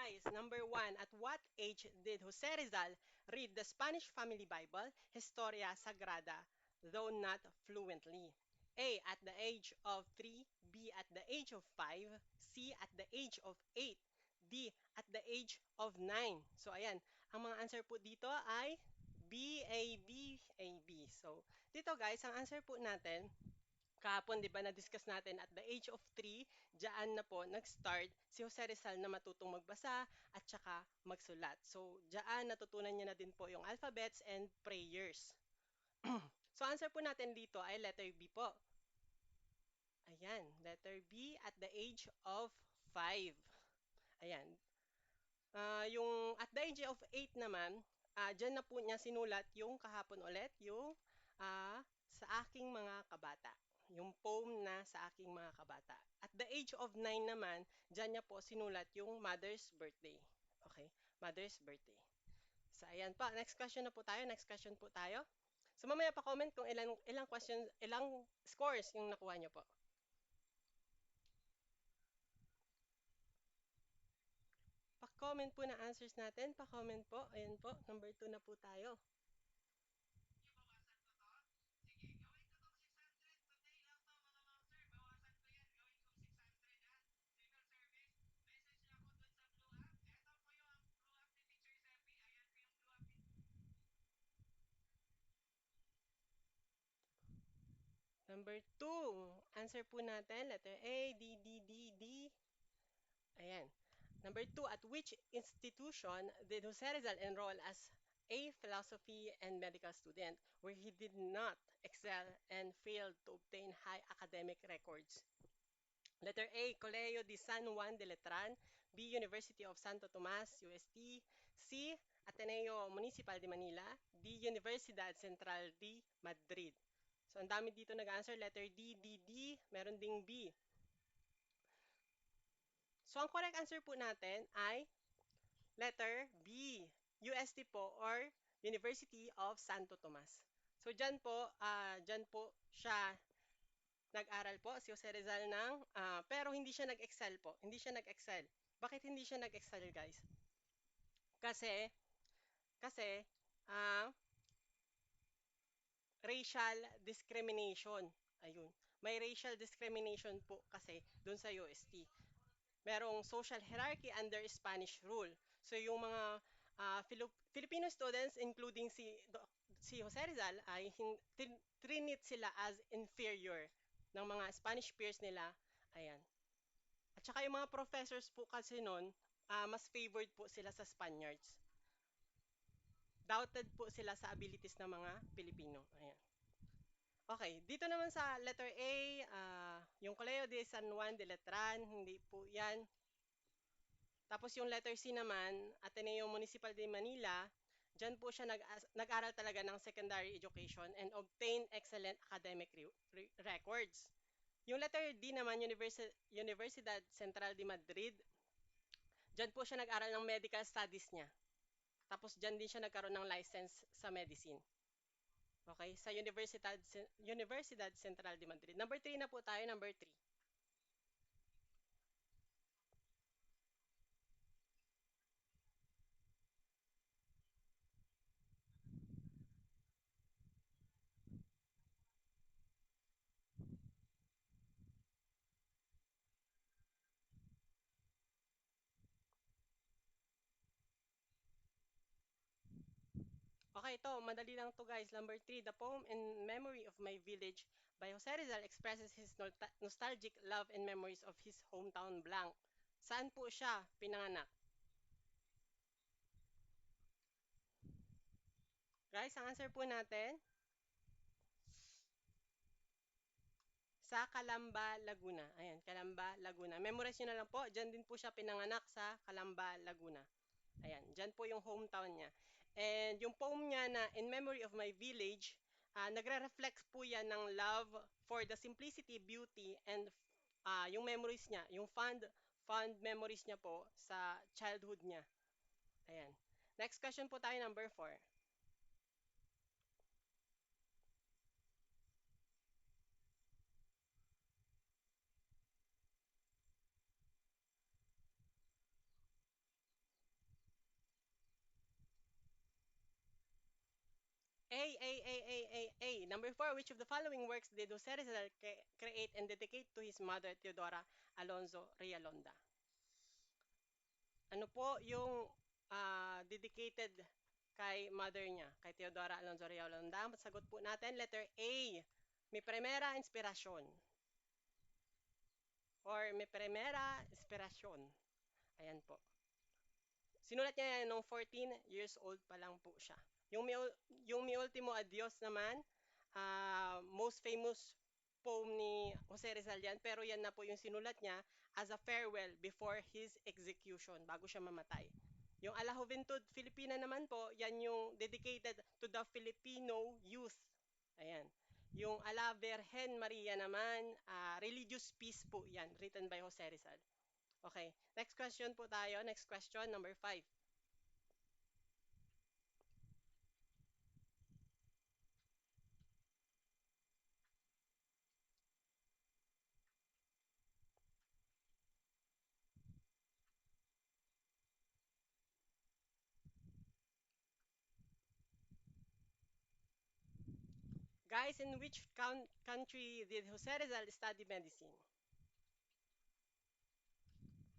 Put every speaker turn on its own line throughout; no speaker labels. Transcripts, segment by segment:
guys. Number 1, at what age did Jose Rizal read the Spanish Family Bible, Historia Sagrada, though not fluently? A. At the age of 3, B. At the age of 5, C. At the age of 8, D. At the age of 9. So ayan, ang mga answer po dito ay B, A, B, A, B. So dito guys, ang answer po natin kahapon, di ba, na-discuss natin at the age of 3, diyan na po nag-start si Jose Rizal na matutong magbasa at saka magsulat. So, diyan natutunan niya na din po yung alphabets and prayers. So, answer po natin dito ay letter B po. Ayan, letter B at the age of 5. Ayan. Yung at the age of 8 naman, dyan na po niya sinulat yung kahapon ulit, yung sa aking mga kabata. Yung poem na sa aking mga kabata. At the age of 9 naman, dyan niya po sinulat yung mother's birthday. Okay, mother's birthday. So, ayan pa. Next question na po tayo. Next question po tayo. So, mamaya pa comment kung ilang questions, ilang scores yung nakuha niyo po. Pa-comment po na answers natin. Pa-comment po. Ayan po. Number 2 na po tayo. Number 2, answer po natin, letter A, D, D, D, D. Ayan. Number 2, at which institution did Jose Rizal enroll as a philosophy and medical student where he did not excel and failed to obtain high academic records? Letter A, Colegio de San Juan de Letran. B, University of Santo Tomas, UST. C, Ateneo Municipal de Manila. D, Universidad Central de Madrid. So, ang dami dito nag-answer. Letter D, D, D. Meron ding B. So, ang correct answer po natin ay letter B. UST po or University of Santo Tomas. So, dyan po siya nag-aral po si Jose Rizal pero hindi siya nag-excel po. Hindi siya nag-excel. Bakit hindi siya nag-excel, guys? Kasi, kasi, ah, racial discrimination. Ayun. May racial discrimination po kasi doon sa UST. Merong social hierarchy under Spanish rule. So yung mga Filipino students including si Jose Rizal ay trinit sila as inferior ng mga Spanish peers nila. Ayan. At saka yung mga professors po kasi noon, mas favored po sila sa Spaniards. Doubted po sila sa abilities ng mga Pilipino. Ayan. Okay, dito naman sa letter A, yung Colegio de San Juan de Letran, hindi po yan. Tapos yung letter C naman, Ateneo Municipal de Manila, dyan po siya nag-aral talaga ng secondary education and obtain excellent academic records. Yung letter D naman, Universidad Central de Madrid, dyan po siya nag-aral ng medical studies niya. Tapos dyan din siya nagkaroon ng license sa medicine. Okay, sa Universidad Central de Madrid. Number 3 na po tayo, number 3. Okay, ito, madali lang to guys. Number 3, the poem In Memory of My Village by Jose Rizal expresses his nostalgic love and memories of his hometown blank. Saan po siya pinanganak? Guys, ang answer po natin, sa Calamba, Laguna. Ayan, Calamba, Laguna. Memorize nyo na lang po, dyan din po siya pinanganak sa Calamba, Laguna. Ayan, dyan po yung hometown niya. And yung poem niya na In Memory of My Village, nagre-reflect po yan ng love for the simplicity, beauty, and yung memories niya, yung fond memories niya po sa childhood niya. Ayan. Next question po tayo, number 4. Number four, which of the following works did Jose Rizal create and dedicate to his mother, Teodora Alonzo Rialonda? Ano po yung dedicated kay mother niya, kay Teodora Alonzo Rialonda? Sagot po natin, letter A, Mi Primera Inspiración. Or Mi Primera Inspiración. Ayan po. Sinulat niya yan nung 14 years old pa lang po siya. Yung Mi Ultimo Adios naman, most famous poem ni Jose Rizal yan, pero yan na po yung sinulat niya as a farewell before his execution, bago siya mamatay. Yung A la Juventud Filipina naman po, yan yung dedicated to the Filipino youth. Ayan. Yung A la Virgen Maria naman, religious peace po yan, written by Jose Rizal. Okay, next question po tayo. Next question, number 5. Guys, in which country did Jose Rizal study medicine?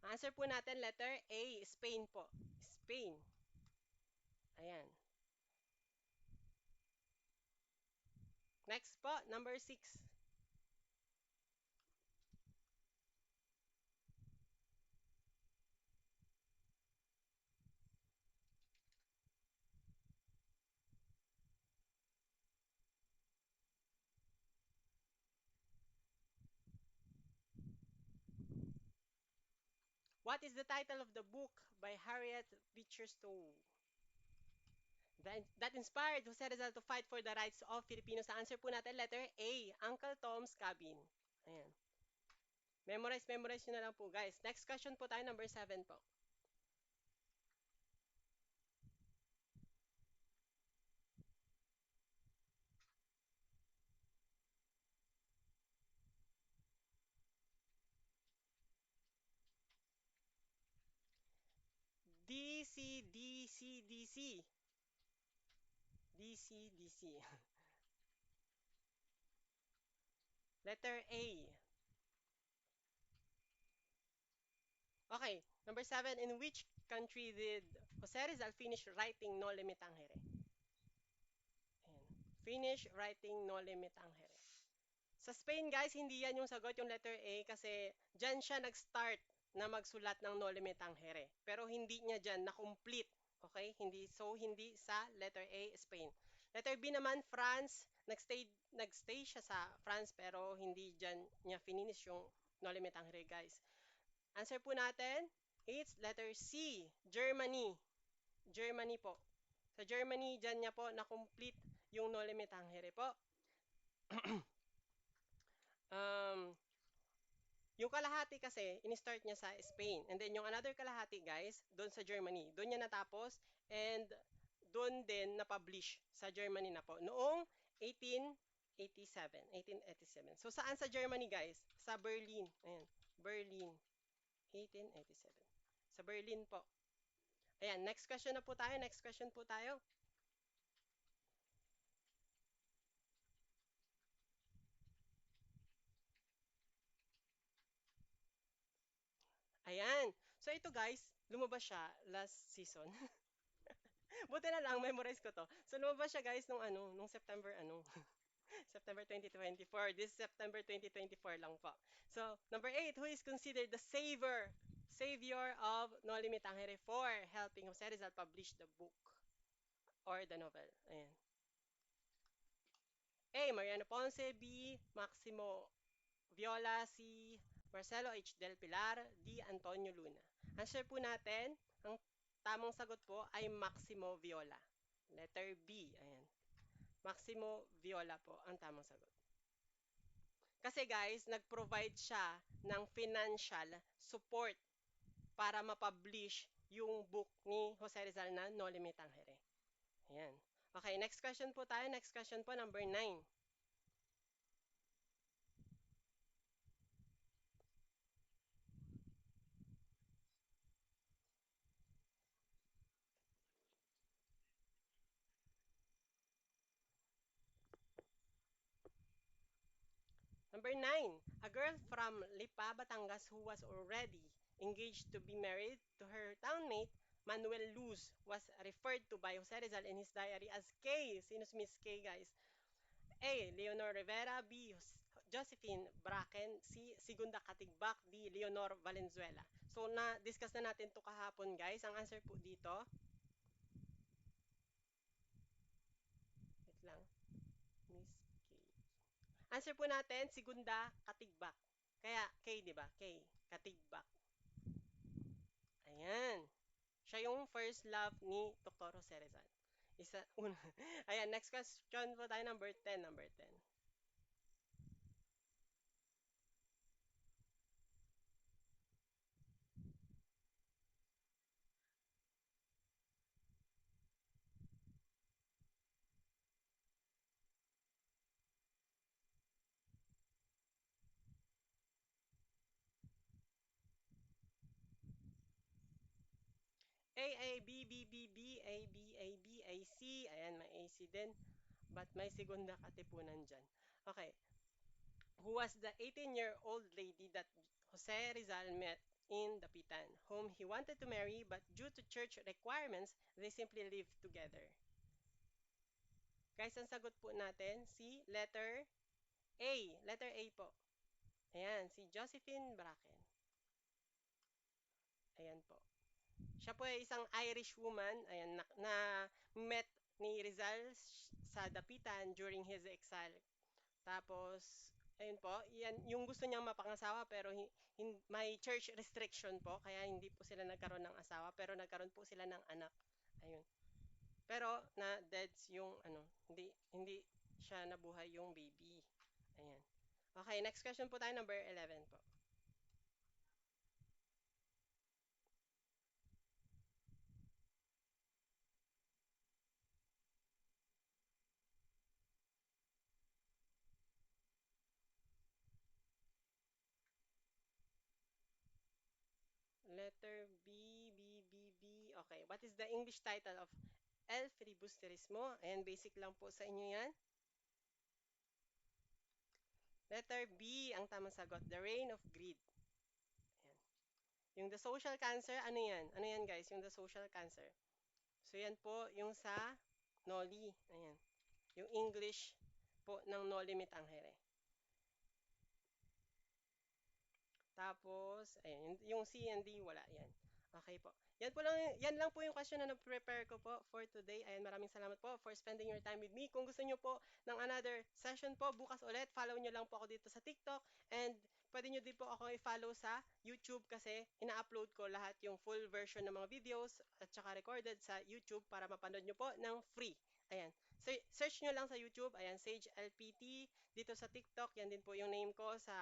Answer po natin, letter A, Spain po. Spain. Ayan. Next po, number 6. What is the title of the book by Harriet Beecher Stowe? That inspired Jose Rizal to fight for the rights of Filipinos. Sa answer po natin, letter A, Uncle Tom's Cabin. Ayan. Memorize nyo na lang po, guys. Next question po tayo, number 7 po. DC, DC, DC. DC, DC. Letter A. Okay, number 7. In which country did Jose Rizal finish writing No Limit Tangere? Ayan. Finish writing No Limit Tangere. Sa Spain, guys, hindi yan yung sagot, yung letter A, kasi dyan siya nag-start na magsulat ng No Limit Tangere. Pero hindi niya dyan na-complete. Okay? Hindi sa letter A, Spain. Letter B naman, France. Nagstay siya sa France, pero hindi dyan niya finish yung No Limit Tangere, guys. Answer po natin, it's letter C, Germany. Germany po. Sa Germany, dyan niya po na-complete yung No Limit Tangere po. um, yung kalahati kasi, in-start niya sa Spain. And then yung another kalahati, guys, doon sa Germany. Doon niya natapos and doon din na-publish sa Germany na po. Noong 1887. So saan sa Germany, guys? Sa Berlin. Ayan. Berlin. 1887. Sa Berlin po. Ayan, next question na po tayo. Next question po tayo. Ayan. So ito guys, lumabas siya last season. Buti na lang, memorize ko to. So lumabas siya guys nung September September 2024. This September 2024 lang po. So, number 8, who is considered the savior of No Limit Tangere for helping Jose Rizal publish the book or the novel? Ayan. A. Mariano Ponce. B. Maximo Viola. C. Marcelo H. Del Pilar. D. Antonio Luna. Answer po natin, ang tamang sagot po ay Maximo Viola. Letter B. Ayan. Maximo Viola po ang tamang sagot. Kasi guys, nag-provide siya ng financial support para ma-publish yung book ni Jose Rizal na No Limit Tangere. Ayan. Okay, next question po tayo. Next question po, number 9. Number 9, a girl from Lipa, Batangas who was already engaged to be married to her townmate, Manuel Luz, was referred to by Jose Rizal in his diary as Kay. Sino si Miss Kay, guys? A. Leonor Rivera. B. Josephine Bracken. C. Segunda Katigbak. D. Leonor Valenzuela. So, na-discuss na natin to kahapon, guys. Ang answer po dito, wait lang, Miss K. Answer po natin, Segunda Katigbak. Kaya, K, di ba? K. Katigbak. Ayan. Siya yung first love ni Dr. Jose Rizal. Isa, una. Ayan, next question po tayo, number 10. Number 10. A, A, B, B, B, B, A, B, A, B, A, C. Ayan, may A, C din. But may segunda katipunan dyan. Okay. Who was the 18-year-old lady that Jose Rizal met in Dapitan, whom he wanted to marry, but due to church requirements, they simply lived together. Guys, ang sagot po natin, si letter A. Letter A po. Ayan, si Josephine Bracken. Ayan po. Siya po ay isang Irish woman, ayan, na met ni Rizal sa Dapitan during his exile. Tapos, ayun po, yan, yung gusto niyang mapangasawa pero may church restriction po, kaya hindi po sila nagkaroon ng asawa, pero nagkaroon po sila ng anak. Ayun. Pero na deads yung hindi siya nabuhay yung baby. Ayan. Okay, next question po tayo, number 11 po. Letter B, B, B, B. Okay, what is the English title of El Filibusterismo? Ayan, basic lang po sa inyo yan. Letter B, ang tamang sagot, The Reign of Greed. Ayan. Yung the social cancer, ano yan? Ano yan, guys? Yung the social cancer. So, yan po yung sa Noli. Ayan. Yung English po ng Noli Me Tangere. Tapos, ayan, yung C and D, wala yan. Okay po. Yan lang po yung question na nag-prepare ko po for today. Ayan, maraming salamat po for spending your time with me. Kung gusto nyo po ng another session po, bukas ulit, follow nyo lang po ako dito sa TikTok. And pwede nyo din po ako i-follow sa YouTube kasi ina-upload ko lahat yung full version ng mga videos at saka recorded sa YouTube para mapanood nyo po ng free. Ayan. So, search nyo lang sa YouTube. Ayan, Sage LPT. Dito sa TikTok, yan din po yung name ko sa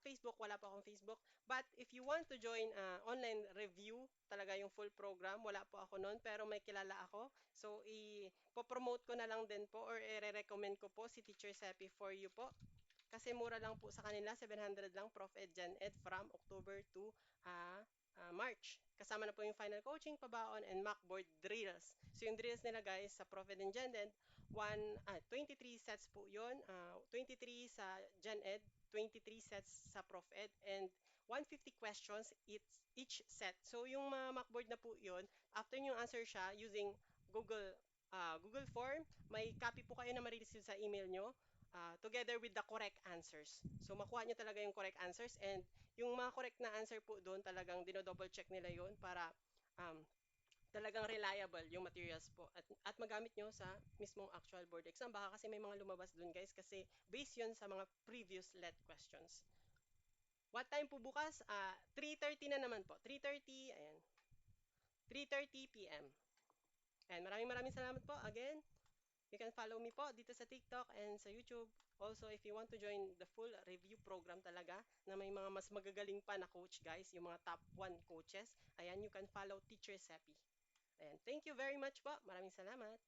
Facebook, wala pa akong Facebook. But if you want to join online review, talaga yung full program, wala po ako noon, pero may kilala ako. So, i-promote ko na lang din po or i-recommend ko po si Teacher Seppi for you po. Kasi mura lang po sa kanila, 700 lang, Prof. Ed, Gen Ed from October to March. Kasama na po yung final coaching, pabaon, and mockboard drills. So yung drills nila guys sa Prof. Ed and Gen Ed, 23 sets po yun. 23 sa Gen Ed, 23 sets sa Prof. Ed, and 150 questions each set. So yung mga mockboard na po yun, after yung answer siya using Google Form, may copy po kayo na marireceive sa email nyo together with the correct answers. So, makuha nyo talaga yung correct answers and yung mga correct na answer po doon talagang dino-double check nila yon para um, talagang reliable yung materials po at magamit nyo sa mismong actual board exam. Baka kasi may mga lumabas doon guys kasi based yun sa mga previous let questions. What time po bukas? 3:30 na naman po. 3:30, ayan. 3:30 p.m. And maraming salamat po again. You can follow me po dito sa TikTok and sa YouTube. Also, if you want to join the full review program talaga na may mga mas magagaling pa na coach guys, yung mga top 1 coaches, ayan, you can follow Teacher Seppi. Ayan, thank you very much po. Maraming salamat.